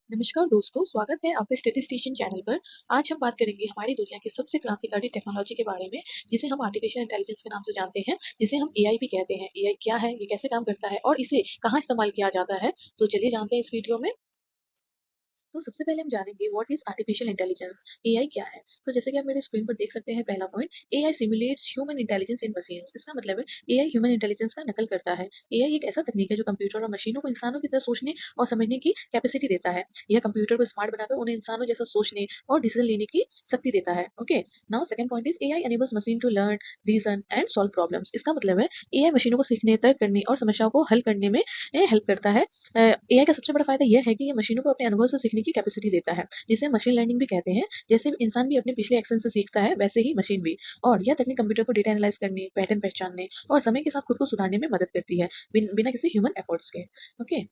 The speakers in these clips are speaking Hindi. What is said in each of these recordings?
नमस्कार दोस्तों, स्वागत है आपके स्टैटिस्टिशियन चैनल पर। आज हम बात करेंगे हमारी दुनिया की सबसे क्रांतिकारी टेक्नोलॉजी के बारे में, जिसे हम आर्टिफिशियल इंटेलिजेंस के नाम से जानते हैं, जिसे हम एआई भी कहते हैं। एआई क्या है, ये कैसे काम करता है और इसे कहाँ इस्तेमाल किया जाता है? तो चलिए जानते हैं इस वीडियो में। तो सबसे पहले हम जानेंगे what is artificial intelligence. AI क्या है? तो जैसे कि आप मेरे स्क्रीन पर देख सकते हैं, पहला पॉइंट, एआई सिमुलेट्स ह्यूमन इंटेलिजेंस इन मशीन्स। इसका मतलब है एआई ह्यूमन इंटेलिजेंस का नकल करता है। एआई एक ऐसा तकनीक है जो कंप्यूटर और मशीनों को इंसानों की तरह सोचने और समझने की कैपेसिटी देता है। यह कंप्यूटर को स्मार्ट बनाकर उन्हें इंसानों जैसा सोचने और डिसीजन लेने की शक्ति देता है। Okay, now second point is AI enables machine to learn, reason and solve problems. इसका मतलब है एआई मशीनों को सीखने, तर्क करने और समस्याओं को हल करने में हेल्प करता है। एआई का सबसे बड़ा फायदा यह है कि ये मशीनों को अपने अनुभव से सीखने की कैपेसिटी देता है, जिसे मशीन लर्निंग भी कहते हैं। जैसे इंसान भी अपने पिछले एक्शन से सीखता है, वैसे ही मशीन भी। और यह तकनीक कंप्यूटर को डेटा एनालाइज करने, पैटर्न पहचानने और समय के साथ खुद को सुधारने में मदद करती है, बिना किसी ह्यूमन एफर्ट्स के। ओके,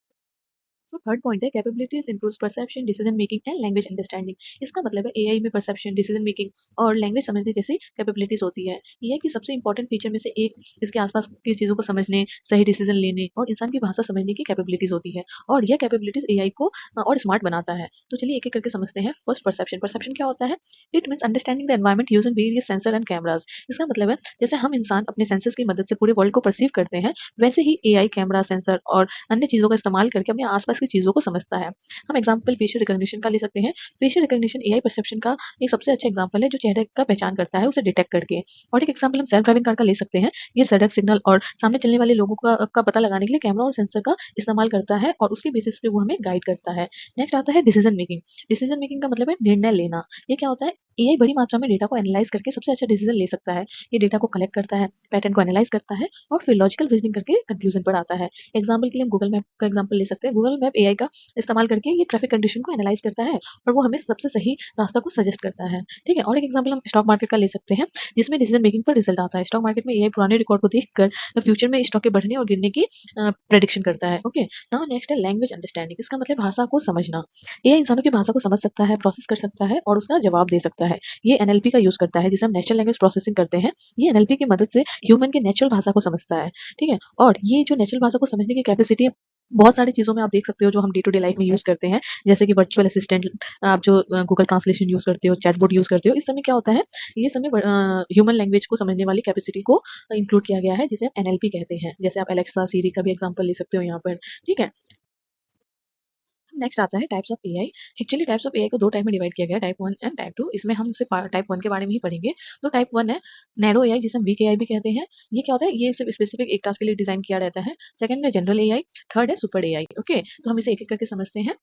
सो थर्ड पॉइंट है capabilities improves perception, decision making and language understanding. इसका मतलब है एआई में परसेप्शन, डिसीजन मेकिंग और लैंग्वेज समझने जैसी कैपेबिलिटीज होती है। एआई की सबसे इंपॉर्टेंट फीचर में से एक इसके आसपास की चीजों को समझने, सही डिसीजन लेने और इंसान की भाषा समझने की कैपेबिलिटीज होती है। और यह कैपेबिलिटीज एआई को और स्मार्ट बनाता है। तो चलिए एक एक करके समझते हैं। First, perception. परसेप्शन क्या होता है? It means understanding the environment using various sensor and cameras. इसका मतलब है जैसे हम इंसान अपने सेंसर्स की मदद से पूरे वर्ल्ड को परसीव करते हैं, वैसे ही एआई कैमरा, सेंसर और अन्य चीज़ों का इस्तेमाल करके अपने आसपास की चीज़ों को समझता है। हम एग्जाम्पल फेशियल रिकॉग्निशन का ले सकते हैं। फेशियल रिकॉग्निशन एआई परसेप्शन का एक सबसे अच्छा एग्जाम्पल है, जो चेहरे का पहचान करता है उसे डिटेक्ट करके। और एक एग्जाम्पल हम सेल्फ ड्राइविंग कार का ले सकते हैं। ये सड़क सिग्नल और सामने चलने वाले लोगों का पता लगाने के लिए कैमरा और सेंसर का इस्तेमाल करता है, और उसके बेसिस पे वो हमें गाइड करता है। नेक्स्ट आता है डिसीजन मेकिंग। डिसीजन मेकिंग का मतलब है निर्णय लेना। ये क्या होता है? एआई बड़ी मात्रा में डेटा को एनालाइज करके सबसे अच्छा डिसीजन ले सकता है। ये डेटा को कलेक्ट करता है, पैटर्न को एनालाइज करता है और फिर लॉजिकल रीजनिंग करके कंक्लूजन पर आता है। एग्जाम्पल के लिए हम गूगल मैप का एग्जाम्पल ले सकते हैं। गूगल मैप एआई का इस्तेमाल करके ये ट्रैफिक कंडीशन को एनालाइज करता है और वो हमें सबसे सही रास्ता को सजेस्ट करता है। ठीक है, और एक एग्जाम्पल हम स्टॉक मार्केट का ले सकते हैं, जिसमें डिसीजन मेकिंग पर रिजल्ट आता है। स्टॉक मार्केट में एआई पुराने रिकॉर्ड को देखकर फ्यूचर में स्टॉक के बढ़ने और गिरने की प्रेडिक्शन करता है। ओके, नाउ नेक्स्ट है लैंग्वेज अंडरस्टैंडिंग। इसका मतलब भाषा को समझना। एआई इंसानों की भाषा को समझ सकता है, प्रोसेस कर सकता है और उसका जवाब दे सकता है। ये एनएलपी का यूज करता है, जिसे हम नेचुरल लैंग्वेज प्रोसेसिंग करते हैं। ये एनएलपी की मदद से ह्यूमन के नेचुरल भाषा को समझता है। ठीक है, और ये जो नेचुरल भाषा को समझने की कैपेसिटी है, बहुत सारी चीज़ों में आप देख सकते हो जो हम डे टू डे लाइफ में यूज़ करते हैं, जैसे कि वर्चुअल असिस्टेंट, आप जो गूगल ट्रांसलेशन यूज़ करते हो, चैटबॉट यूज़ करते हो। इस समय क्या होता है, ये समय ह्यूमन लैंग्वेज को समझने वाली कैपेसिटी को इंक्लूड किया गया है, जिसे हम एनएलपी कहते हैं। जैसे आप एलेक्सा, सीरी का भी एग्जांपल ले सकते हो यहाँ पर। ठीक है, नेक्स्ट आता है types of AI. Actually types of AI को दो टाइप में डिवाइड किया गया है, टाइप 1 एंड टाइप 2। इसमें हम सिर्फ टाइप 1 के बारे में ही पढ़ेंगे। तो टाइप 1 है नैरो एआई, जिसे हम वीक एआई भी कहते हैं। ये क्या होता है? ये सिर्फ स्पेसिफिक एक टास्क के लिए डिजाइन किया रहता है। सेकंड है जनरल एआई। थर्ड है सुपर एआई। ओके, तो हम इसे एक एक करके समझते हैं।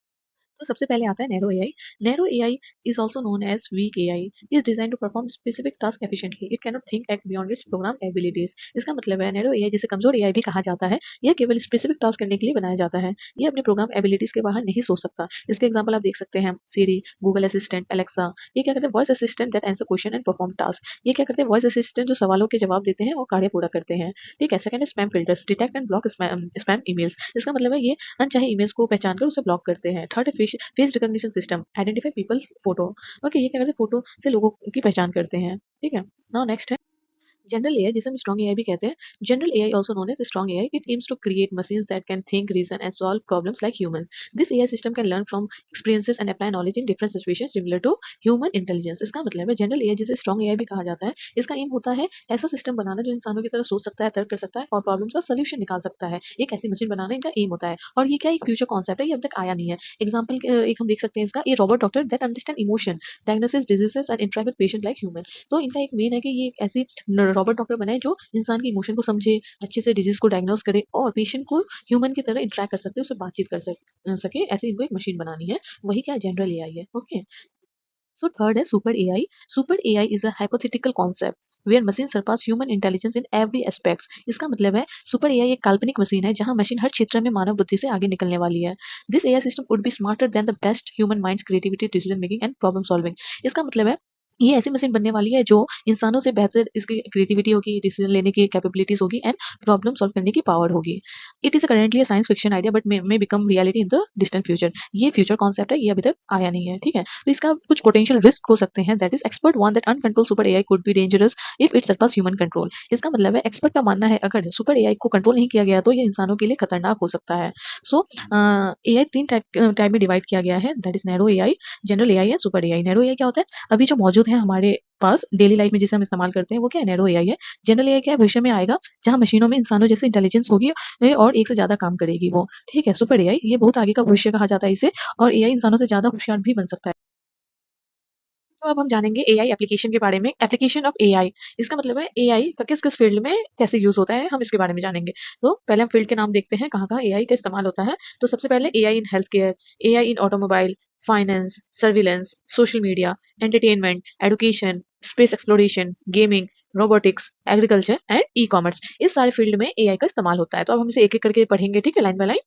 तो सबसे पहले आता है narrow AI. Narrow AI is also known as weak AI, is design to perform specific task efficiently. It can not think act beyond its program abilities. इसका मतलब है नैरो एआई, जिसे कमजोर एआई भी कहा जाता है, यह केवल स्पेसिफिक टास्क करने के लिए बनाया जाता है। ये अपने प्रोग्राम एबिलिटीज के बाहर नहीं सोच सकता। इसके एग्जाम्पल आप देख सकते हैं, सीरी, गूगल असिस्टेंट, एलेक्सा। ये क्या करते हैं? Voice assistant that answer question and perform task. ये क्या करते हैं? वॉइस असिस्टेंट जो सवालों के जवाब देते हैं और कार्य पूरा करते हैं। ठीक है, सेकंड है spam filters, detect and block spam emails. इसका मतलब है ये अनचाहे ईमेल्स को पहचान कर उसे ब्लॉक करते हैं। थर्ड है face recognition system, identify people's photo. Okay, ये क्या करते हैं? फोटो से लोगों की पहचान करते हैं। ठीक है, नाउ नेक्स्ट है जनरल एआई, जिसे हम स्ट्रॉन्ग एआई भी कहते हैं। General AI also known as strong AI. It aims to create machines that can think, reason and solve problems like humans. This AI system can learn from experiences and apply knowledge in different situations similar to human intelligence. इसका मतलब है जनरल एआई, जिसे स्ट्रॉन्ग एआई भी कहा जाता है, इसका एम होता है ऐसा सिस्टम बनाना जो इंसानों की तरह सोच सकता है, तर्क कर सकता है और प्रॉब्लम्स का सोल्यूशन निकाल सकता है। एक ऐसी मशीन बनाना इनका एम होता है। और ये क्या एक फ्यूचर कॉन्सेप्ट है, ये अब तक आया नहीं है। एग्जाम्पल एक हम देख सकते हैं इसका, ये robot doctor that understand emotion, diagnosis diseases and interact with patient like human. तो इनका एक मेन है कि ये एक ऐसी रॉबोट डॉक्टर बनाए जो इंसान के इमोशन को समझे, अच्छे से डिजीज को डायग्नोस करे और पेशेंट को ह्यूमन की तरह इंटरेक्ट कर सकते, उससे बातचीत कर सके। ऐसे इनको एक मशीन बनानी है। वही क्या जनरल एआई है। ओके, सो थर्ड है super AI. Super AI is a hypothetical concept where machine surpass human intelligence in every aspects. इसका मतलब है सुपर एआई एक काल्पनिक मशीन है जहां मशीन हर क्षेत्र में मानव बुद्धि से आगे निकलने वाली है। This AI system would be smarter than the best human minds, creativity, decision making and problem solving. इसका मतलब है ये ऐसी मशीन बनने वाली है जो इंसानों से बेहतर इसकी क्रिएटिविटी होगी, डिसीजन लेने की कैपेबिलिटीज होगी एंड प्रॉब्लम सॉल्व करने की पावर होगी। It is currently science fiction idea but may become reality in the distant future. ये फ्यूचर कॉन्सेप्ट है, ये अभी तक आया नहीं है, ठीक है। तो इसका कुछ पोटेंशियल रिस्क हो सकते हैं। That is expert one that uncontrol super AI could be dangerous if it surpass human control. इसका मतलब है एक्सपर्ट का मानना है अगर सुपर एआई को कंट्रोल नहीं किया गया तो ये इंसानों के लिए खतरनाक हो सकता है। सो एआई तीन टाइप में डिवाइड किया गया है। That is narrow AI, general AI and super AI. Narrow AI क्या होता है? अभी जो मौजूद है हमारे पास डेली लाइफ में जिसे हम इस्तेमाल करते हैं वो क्या है? नैरो एआई है। जनरल एआई क्या है? भविष्य में आएगा जहाँ मशीनों में इंसानों जैसे इंटेलिजेंस होगी और एक से ज्यादा काम करेगी वो, ठीक है। सुपर एआई ये बहुत आगे का भविष्य कहा जाता है इसे, और एआई इंसानों से ज्यादा होशियार भी बन सकता है। तो अब हम जानेंगे एआई एप्लीकेशन के बारे में। एप्लीकेशन ऑफ एआई, इसका मतलब है एआई का किस किस फील्ड में कैसे यूज होता है, हम इसके बारे में जानेंगे। तो पहले हम फील्ड के नाम देखते हैं कहाँ कहाँ एआई का इस्तेमाल होता है। तो सबसे पहले AI in health care, AI in automobile, finance, surveillance, social media, entertainment, education, space exploration, gaming, robotics, agriculture and e commerce. इस सारे फील्ड में एआई का इस्तेमाल होता है। तो अब हम इसे एक एक करके पढ़ेंगे, ठीक है, लाइन बाय लाइन।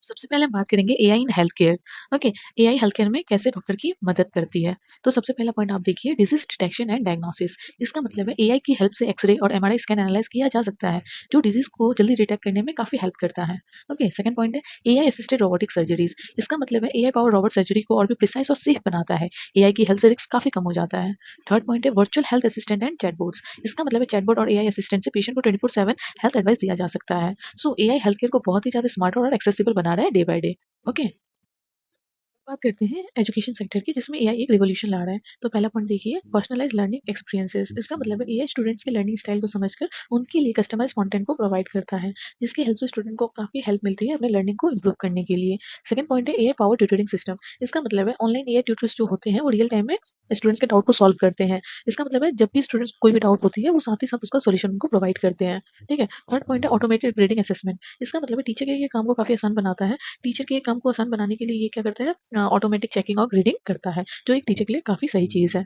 सबसे पहले हम बात करेंगे AI in health care. Okay, AI health care में कैसे डॉक्टर की मदद करती है। तो सबसे पहला पॉइंट आप देखिए, डिजीज डिटेक्शन एंड डायग्नोसिस। इसका मतलब है एआई की हेल्प से एक्सरे और एमआरआई स्कैन एनालाइज किया जा सकता है, जो डिजीज को जल्दी डिटेक्ट करने में काफी हेल्प करता है। ओके, सेकंड पॉइंट है एआई असिस्टेड रोबोटिक सर्जरीज। इसका मतलब है एआई पावर रोबोट सर्जरी को और भी प्रिसाइज और सेफ बनाता है। एआई की हेल्थ रिस्क काफी कम हो जाता है। थर्ड पॉइंट है virtual health assistant and chatbots. इसका मतलब है चैटबॉट और एआई असिस्टेंट से पेशेंट को 24/7 हेल्थ एडवाइस दिया जा सकता है। सो एआई हेल्थ केयर को बहुत ही ज्यादा स्मार्ट और एक्सेसिबल बना रहा है डे बाय डे। ओके, बात करते हैं एजुकेशन सेक्टर की, जिसमें एआई एक रिवॉल्यूशन ला रहा है। तो पहला पॉइंट देखिए, पर्सनलाइज्ड लर्निंग एक्सपीरियंसेस। इसका मतलब है एआई स्टूडेंट्स के लर्निंग स्टाइल को समझकर उनके लिए कस्टमाइज्ड कंटेंट को प्रोवाइड करता है, जिसकी हेल्प से स्टूडेंट को काफी हेल्प मिलती है अपने लर्निंग को इंप्रूव करने के लिए। सेकंड पॉइंट है एआई पावर ट्यूटरिंग सिस्टम। इसका मतलब है ऑनलाइन एआई ट्यूटर्स जो होते हैं वो रियल टाइम में स्टूडेंट्स के डाउट को सॉल्व करते हैं। इसका मतलब है जब भी स्टूडेंट्स को कोई भी डाउट होती है वो साथ ही साथ उसका सोल्यूशन उनको प्रोवाइड करते हैं, ठीक है। थर्ड पॉइंट है ऑटोमेटेड ग्रेडिंग असेसमेंट। इसका मतलब है टीचर के ये काम को काफी आसान बनाता है। टीचर के काम को आसान बनाने के लिए ये क्या करता है, ऑटोमेटिक चेकिंग और ग्रेडिंग करता है, जो एक टीचर के लिए काफ़ी सही चीज़ है।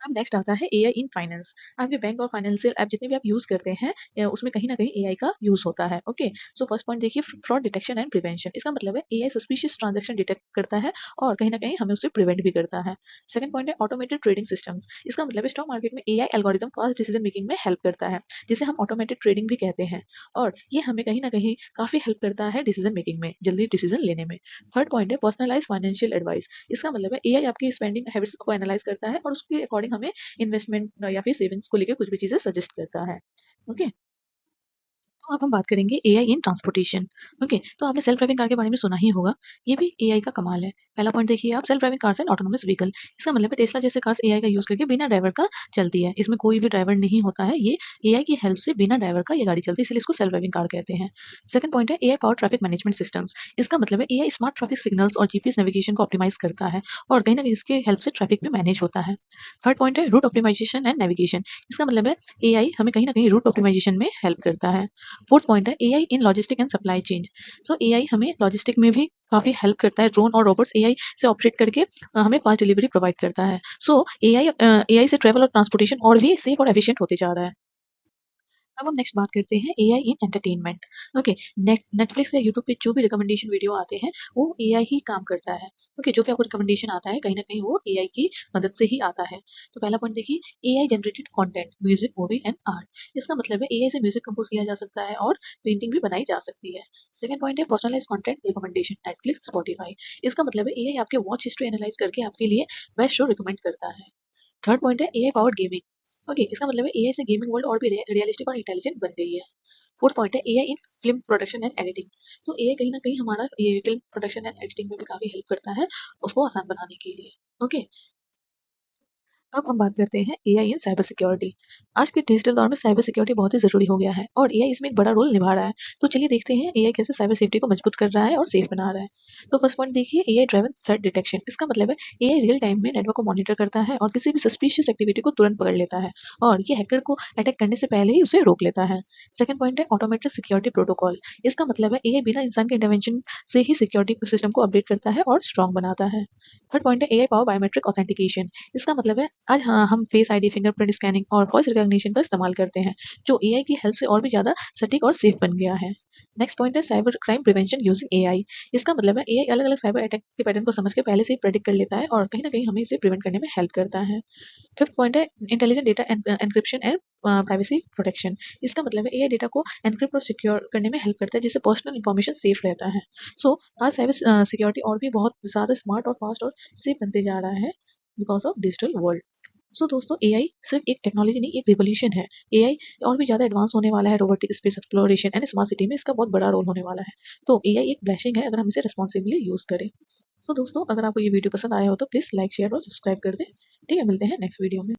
अब नेक्स्ट आता है एआई इन फाइनेंस। आपके बैंक और फाइनेंशियल ऐप जितने भी आप यूज़ करते हैं उसमें कहीं न कहीं एआई का यूज़ होता है। ओके, सो फर्स्ट पॉइंट देखिए, फ्रॉड डिटेक्शन एंड प्रिवेंशन। इसका मतलब है एआई सस्पिशियस ट्रांज़ैक्शन डिटेक्ट करता है और कहीं न कहीं हमें उससे प्रिवेंट भी करता है। सेकंड पॉइंट है ऑटोमेटेड ट्रेडिंग सिस्टम्स। इसका मतलब है स्टॉक मार्केट में AI algorithm fast decision making में हेल्प करता है, जिसे हम ऑटोमेटेड ट्रेडिंग भी कहते हैं, और ये हमें कहीं न कहीं काफ़ी हेल्प करता है डिसीजन मेकिंग में, जल्दी डिसीजन लेने में। थर्ड पॉइंट है पर्सनलाइज्ड फाइनेंशियल एडवाइस। इसका मतलब है एआई आपकी स्पेंडिंग हैबिट्स को एनालाइज करता है और उसके अकॉर्डिंग हमें इन्वेस्टमेंट या फिर सेविंग्स को लेके कुछ भी चीज़ें सजेस्ट करता है। ओके, तो अब हम बात करेंगे एआई इन ट्रांसपोर्टेशन। ओके, तो आपने सेल्फ ड्राइविंग कार के बारे में सुना ही होगा। ये भी एआई का कमाल है। पहला पॉइंट देखिए आप, self driving cars and autonomous vehicle. इसका मतलब है टेस्ला जैसे कार्स एआई का यूज़ करके बिना ड्राइवर का चलती है। इसमें कोई भी ड्राइवर नहीं होता है। ये एआई की हेल्प से बिना ड्राइवर का ये गाड़ी चलती है, इसलिए इसको सेल्फ ड्राइविंग कार कहते हैं। सेकंड पॉइंट है AI power traffic management systems. इसका मतलब है एआई स्मार्ट ट्रैफिक सिग्नल्स और जीपीएस नेविगेशन को ऑप्टिमाइज करता है और कहीं न कहीं इसके हेल्प से ट्रैफिक भी मैनेज होता है। थर्ड पॉइंट है रूट ऑप्टिमाइजेशन एंड नेविगेशन। इसका मतलब है एआई हमें कहीं न कहीं रूट ऑप्टिमाइजेशन में हेल्प करता है। फोर्थ पॉइंट है AI in logistic and supply chain. So AI हमें लॉजिस्टिक में भी काफ़ी हेल्प करता है। ड्रोन और रोबोट्स एआई से ऑपरेट करके हमें फास्ट डिलीवरी प्रोवाइड करता है। सो एआई से ट्रैवल और ट्रांसपोर्टेशन और भी सेफ और एफिशिएंट होते जा रहा है। अब हम नेक्स्ट बात करते हैं एआई इन एंटरटेनमेंट। ओके, नेटफ्लिक्स या यूट्यूब पे जो भी रिकमेंडेशन वीडियो आते हैं वो एआई ही काम करता है। ओके, जो भी आपको रिकमेंडेशन आता है कहीं ना कहीं वो एआई की मदद से ही आता है। तो पहला पॉइंट देखिए, AI generated content, music, movie and art. इसका मतलब है एआई से म्यूजिक कंपोज किया जा सकता है और पेंटिंग भी बनाई जा सकती है। सेकंड पॉइंट है personalise content recommendation, Netflix, Spotify. इसका मतलब है एआई आपके वॉच हिस्ट्री एनालाइज करके आपके लिए बेस्ट शो रिकमेंड करता है। थर्ड पॉइंट है एआई पावर्ड गेमिंग। ओके, इसका मतलब है एआई से गेमिंग वर्ल्ड और भी रियलिस्टिक और इंटेलिजेंट बन गई है। फोर्थ पॉइंट है AI in film production and editing. So AI कहीं ना कहीं हमारा ये फिल्म प्रोडक्शन एंड एडिटिंग में भी काफी हेल्प करता है, उसको आसान बनाने के लिए। ओके, अब हम बात करते हैं एआई इन साइबर सिक्योरिटी। आज के डिजिटल दौर में साइबर सिक्योरिटी बहुत ही ज़रूरी हो गया है और एआई इसमें एक बड़ा रोल निभा रहा है। तो चलिए देखते हैं एआई कैसे साइबर सेफ्टी को मजबूत कर रहा है और सेफ बना रहा है। तो फर्स्ट पॉइंट देखिए, एआई ड्रिवन थ्रेट डिटेक्शन। इसका मतलब है एआई रियल टाइम में नेटवर्क को मॉनिटर करता है और किसी भी सस्पिशियस एक्टिविटी को तुरंत पकड़ लेता है और ये हैकर को अटैक करने से पहले ही उसे रोक लेता है। सेकंड पॉइंट है ऑटोमेटेड सिक्योरिटी प्रोटोकॉल। इसका मतलब है एआई बिना इंसान के इंटरवेंशन से ही सिक्योरिटी सिस्टम को अपडेट करता है और स्ट्रॉन्ग बनाता है। थर्ड पॉइंट है एआई पावर बायोमेट्रिक ऑथेंटिकेशन। इसका मतलब है आज हाँ, हम फेस आईडी, फिंगरप्रिंट स्कैनिंग और वॉइस रिकॉग्निशन का इस्तेमाल करते हैं, जो एआई की हेल्प से और भी ज़्यादा सटीक और सेफ बन गया है। नेक्स्ट पॉइंट है cyber crime prevention using AI. इसका मतलब है एआई अलग-अलग साइबर अटैक के पैटर्न को समझ के पहले से ही प्रेडिक्ट कर लेता है और कहीं न कहीं हमें इसे प्रिवेंट करने में हेल्प करता है। फिफ्थ पॉइंट है intelligent data encryption and privacy protection. इसका मतलब है एआई डेटा को एन्क्रिप्ट और सिक्योर करने में हेल्प करता है, जिससे पर्सनल इन्फॉर्मेशन सेफ रहता है। सो आज साइबर सिक्योरिटी और भी बहुत ज़्यादा स्मार्ट और फास्ट और सेफ बनते जा रहा है बिकॉज ऑफ डिजिटल वर्ल्ड। सो दोस्तों, एआई सिर्फ एक टेक्नोलॉजी नहीं, एक रिवॉल्यूशन है। एआई और भी ज़्यादा एडवांस होने वाला है, robotic space exploration and smart city में इसका बहुत बड़ा रोल होने वाला है। तो एआई एक ब्लेसिंग है अगर हम इसे रिस्पॉन्सिबली यूज़ करें। सो दोस्तों, अगर आपको ये वीडियो पसंद आया हो तो प्लीज़ लाइक, शेयर और सब्सक्राइब कर दें। ठीक है, मिलते हैं नेक्स्ट वीडियो में।